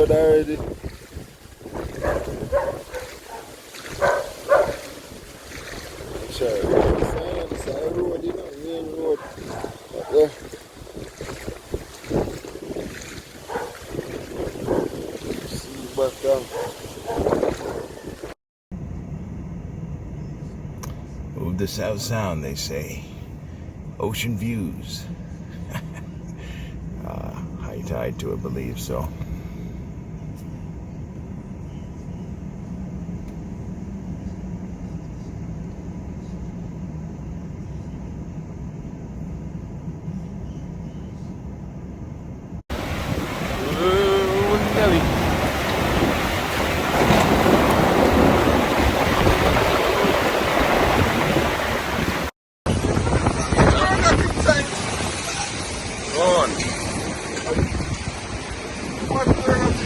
road already. Sure, the side road, you know, main road up there. See back down. Move the South Sound, they say. Ocean views. High tide too, I believe so.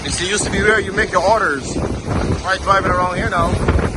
This used to be where you make your orders. Why driving around here now?